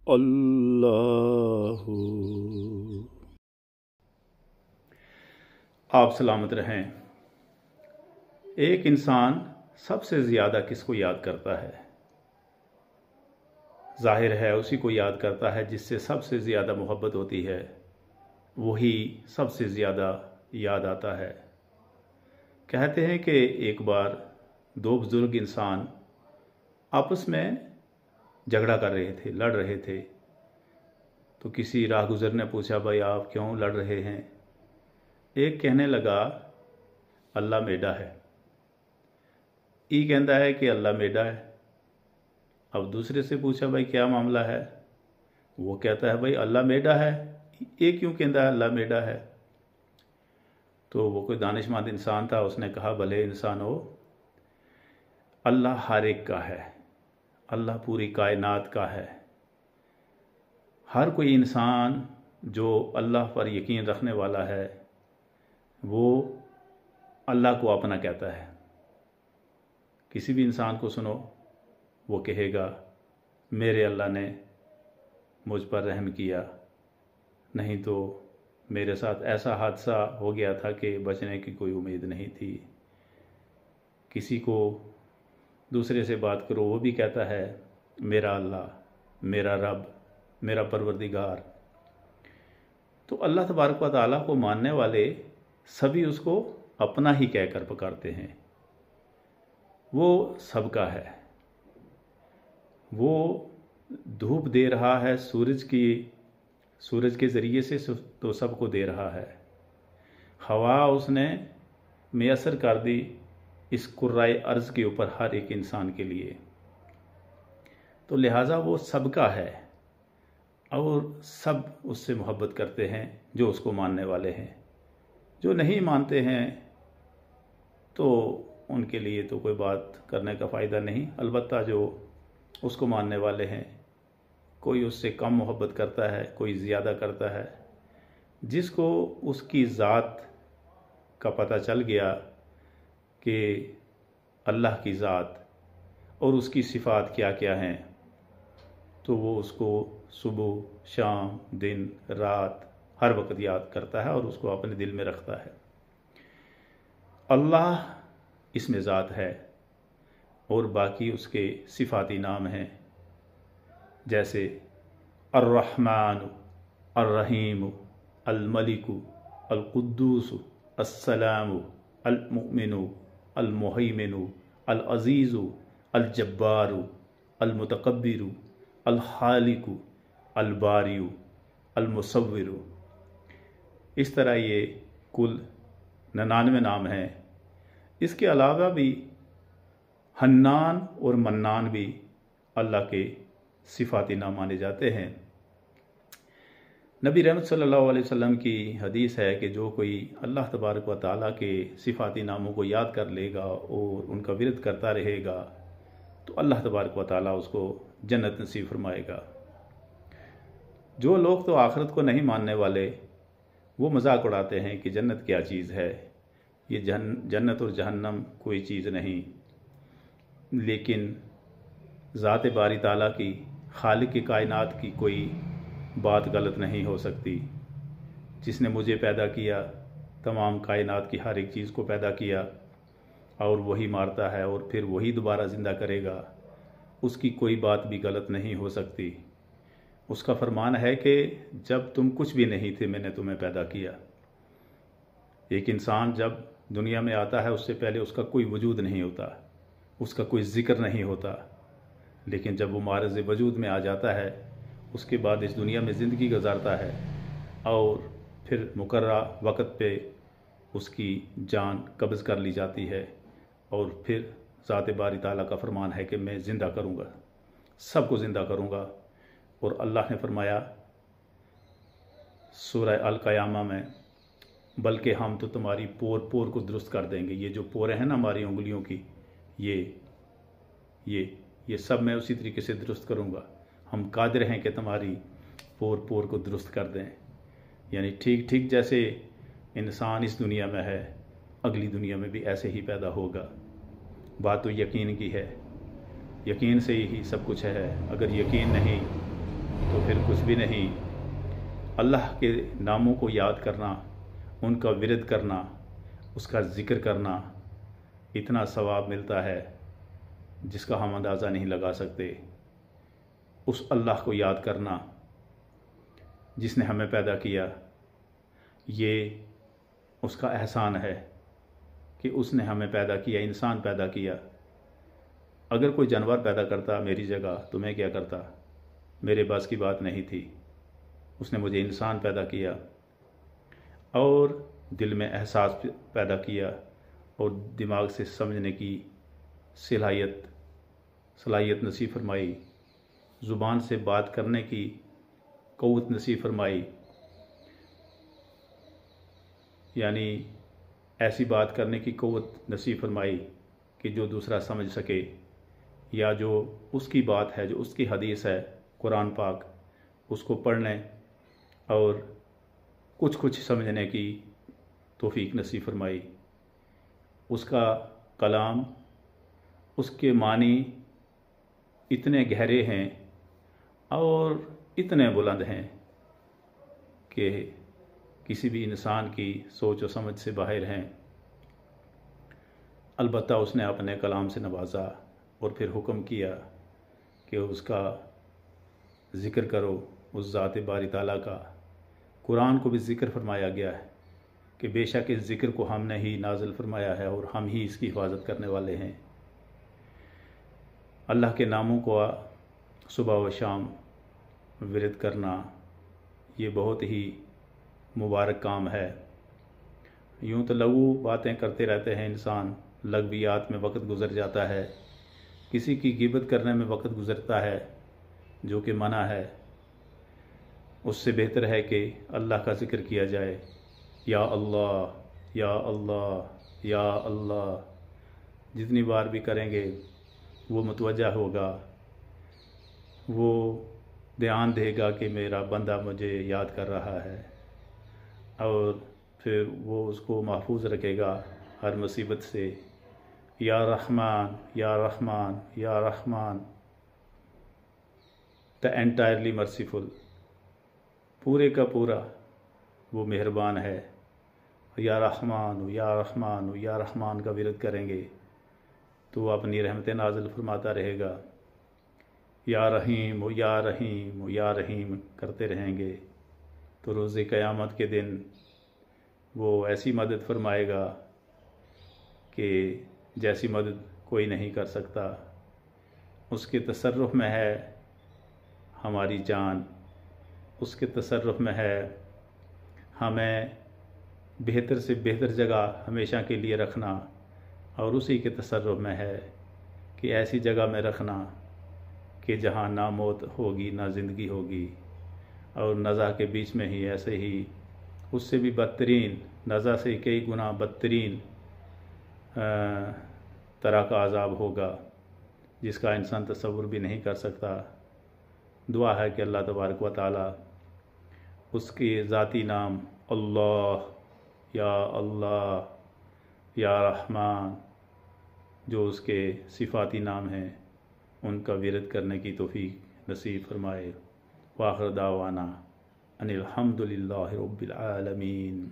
اللہ۔ آپ سلامت رہیں۔ ایک انسان سب سے زیادہ کس کو یاد کرتا ہے؟ ظاہر ہے اسی کو یاد کرتا ہے جس سے سب سے زیادہ محبت ہوتی ہے، وہی سب سے زیادہ یاد آتا ہے۔ کہتے ہیں کہ ایک بار دو بزرگ انسان آپس میں جھگڑا کر رہے تھے، لڑ رہے تھے۔ تو کسی راہ گزر نے پوچھا، بھائی آپ کیوں لڑ رہے ہیں؟ ایک کہنے لگا اللہ میڈا ہے، ای کہتا ہے کہ اللہ میڈا ہے۔ اب دوسرے سے پوچھا بھائی کیا معاملہ ہے؟ وہ کہتا ہے بھائی اللہ میڈا ہے، یہ کیوں کہتا ہے اللہ میڈا ہے؟ تو وہ کوئی دانش مند انسان تھا، اس نے کہا بھلے انسان ہو، اللہ ہر ایک کا ہے، اللہ پوری کائنات کا ہے۔ ہر کوئی انسان جو اللہ پر یقین رکھنے والا ہے وہ اللہ کو اپنا کہتا ہے۔ کسی بھی انسان کو سنو، وہ کہے گا میرے اللہ نے مجھ پر رحم کیا، نہیں تو میرے ساتھ ایسا حادثہ ہو گیا تھا کہ بچنے کی کوئی امید نہیں تھی۔ کسی کو دوسرے سے بات کرو، وہ بھی کہتا ہے میرا اللہ، میرا رب، میرا پروردگار۔ تو اللہ تبارک و تعالیٰ کو ماننے والے سبھی اس کو اپنا ہی کہہ کر پکارتے ہیں۔ وہ سب کا ہے، وہ دھوپ دے رہا ہے سورج کے ذریعے سے تو سب کو دے رہا ہے۔ ہوا اس نے میسر کر دی اس کرۂ ارض کے اوپر ہر ایک انسان کے لیے، تو لہٰذا وہ سب کا ہے اور سب اس سے محبت کرتے ہیں جو اس کو ماننے والے ہیں۔ جو نہیں مانتے ہیں تو ان کے لیے تو کوئی بات کرنے کا فائدہ نہیں، البتہ جو اس کو ماننے والے ہیں، کوئی اس سے کم محبت کرتا ہے، کوئی زیادہ کرتا ہے۔ جس کو اس کی ذات کا پتہ چل گیا کہ اللہ کی ذات اور اس کی صفات کیا کیا ہیں، تو وہ اس کو صبح شام دن رات ہر وقت یاد کرتا ہے اور اس کو اپنے دل میں رکھتا ہے۔ اللہ اس میں ذات ہے اور باقی اس کے صفاتی نام ہیں، جیسے الرحمن، الرحیم، الملک، القدوس، السلام، المؤمن، المہیمن، العزیز، الجبار، المتکبر، الخالق، الباری، المصور۔ اس طرح یہ کل 99 نام ہیں۔ اس کے علاوہ بھی حنان اور منان بھی اللہ کے صفاتی نام مانے جاتے ہیں۔ نبی رحمت صلی اللہ علیہ وسلم کی حدیث ہے کہ جو کوئی اللہ تبارک و تعالیٰ کے صفاتی ناموں کو یاد کر لے گا اور ان کا ورد کرتا رہے گا تو اللہ تبارک و تعالیٰ اس کو جنت نصیب فرمائے گا۔ جو لوگ تو آخرت کو نہیں ماننے والے، وہ مذاق اڑاتے ہیں کہ جنت کیا چیز ہے، یہ جنت اور جہنم کوئی چیز نہیں۔ لیکن ذات باری تعالیٰ کی، خالق کی کائنات کی کوئی بات غلط نہیں ہو سکتی۔ جس نے مجھے پیدا کیا، تمام کائنات کی ہر ایک چیز کو پیدا کیا اور وہی مارتا ہے اور پھر وہی دوبارہ زندہ کرے گا، اس کی کوئی بات بھی غلط نہیں ہو سکتی۔ اس کا فرمان ہے کہ جب تم کچھ بھی نہیں تھے میں نے تمہیں پیدا کیا۔ ایک انسان جب دنیا میں آتا ہے اس سے پہلے اس کا کوئی وجود نہیں ہوتا، اس کا کوئی ذکر نہیں ہوتا، لیکن جب وہ معرض وجود میں آ جاتا ہے اس کے بعد اس دنیا میں زندگی گزارتا ہے اور پھر مقررہ وقت پہ اس کی جان قبض کر لی جاتی ہے اور پھر ذات باری تعالیٰ کا فرمان ہے کہ میں زندہ کروں گا، سب کو زندہ کروں گا۔ اور اللہ نے فرمایا سورہ القیامہ میں، بلکہ ہم تو تمہاری پور پور کو درست کر دیں گے۔ یہ جو پورے ہیں نا ہماری انگلیوں کی، یہ سب میں اسی طریقے سے درست کروں گا۔ ہم قادر ہیں کہ تمہاری پور پور کو درست کر دیں۔ یعنی ٹھیک ٹھیک جیسے انسان اس دنیا میں ہے، اگلی دنیا میں بھی ایسے ہی پیدا ہوگا۔ بات تو یقین کی ہے، یقین سے ہی سب کچھ ہے۔ اگر یقین نہیں تو پھر کچھ بھی نہیں۔ اللہ کے ناموں کو یاد کرنا، ان کا ورد کرنا، اس کا ذکر کرنا، اتنا ثواب ملتا ہے جس کا ہم اندازہ نہیں لگا سکتے۔ اس اللہ کو یاد کرنا جس نے ہمیں پیدا کیا، یہ اس کا احسان ہے کہ اس نے ہمیں پیدا کیا، انسان پیدا کیا۔ اگر کوئی جانور پیدا کرتا میری جگہ تو میں کیا کرتا؟ میرے بس کی بات نہیں تھی۔ اس نے مجھے انسان پیدا کیا اور دل میں احساس پیدا کیا اور دماغ سے سمجھنے کی صلاحیت نصیب فرمائی، زبان سے بات کرنے کی قوت نصیب فرمائی، یعنی ایسی بات کرنے کی قوت نصیب فرمائی کہ جو دوسرا سمجھ سکے، یا جو اس کی بات ہے، جو اس کی حدیث ہے قرآن پاک، اس کو پڑھنے اور کچھ سمجھنے کی توفیق نصیب فرمائی۔ اس کا کلام، اس کے معنی اتنے گہرے ہیں اور اتنے بلند ہیں کہ کسی بھی انسان کی سوچ و سمجھ سے باہر ہیں۔ البتہ اس نے اپنے کلام سے نوازا اور پھر حکم کیا کہ اس کا ذکر کرو، اس ذات باری تعالیٰ کا۔ قرآن کو بھی ذکر فرمایا گیا ہے کہ بے شک اس ذکر کو ہم نے ہی نازل فرمایا ہے اور ہم ہی اس کی حفاظت کرنے والے ہیں۔ اللہ کے ناموں کو صبح و شام ورد کرنا یہ بہت ہی مبارک کام ہے۔ یوں تو لغو باتیں کرتے رہتے ہیں انسان، لغویات میں وقت گزر جاتا ہے، کسی کی غیبت کرنے میں وقت گزرتا ہے جو کہ منع ہے۔ اس سے بہتر ہے کہ اللہ کا ذکر کیا جائے، یا اللہ یا اللہ یا اللہ۔ جتنی بار بھی کریں گے وہ متوجہ ہوگا، وہ دھیان دے گا کہ میرا بندہ مجھے یاد کر رہا ہے، اور پھر وہ اس کو محفوظ رکھے گا ہر مصیبت سے۔ یا رحمان یا رحمان یا رحمان، the entirely merciful، پورے کا پورا وہ مہربان ہے۔ یا رحمان یا رحمان یا رحمان کا ورد کریں گے تو وہ اپنی رحمتیں نازل فرماتا رہے گا۔ یا رحیم یا رحیم یا رحیم کرتے رہیں گے تو روز قیامت کے دن وہ ایسی مدد فرمائے گا کہ جیسی مدد کوئی نہیں کر سکتا۔ اس کے تصرف میں ہے ہماری جان، اس کے تصرف میں ہے ہمیں بہتر سے بہتر جگہ ہمیشہ کے لیے رکھنا، اور اسی کے تصرف میں ہے کہ ایسی جگہ میں رکھنا کہ جہاں نہ موت ہوگی نہ زندگی ہوگی، اور نزع کے بیچ میں ہی ایسے ہی اس سے بھی بدترین، نزع سے کئی گنا بدترین طرح کا عذاب ہوگا جس کا انسان تصور بھی نہیں کر سکتا۔ دعا ہے کہ اللہ تبارک و تعالی اس کے ذاتی نام اللہ یا رحمان، جو اس کے صفاتی نام ہیں، ان کا ورد کرنے کی توفیق نصیب فرمائے۔ وآخر دعوانا ان الحمد للہ رب العالمین۔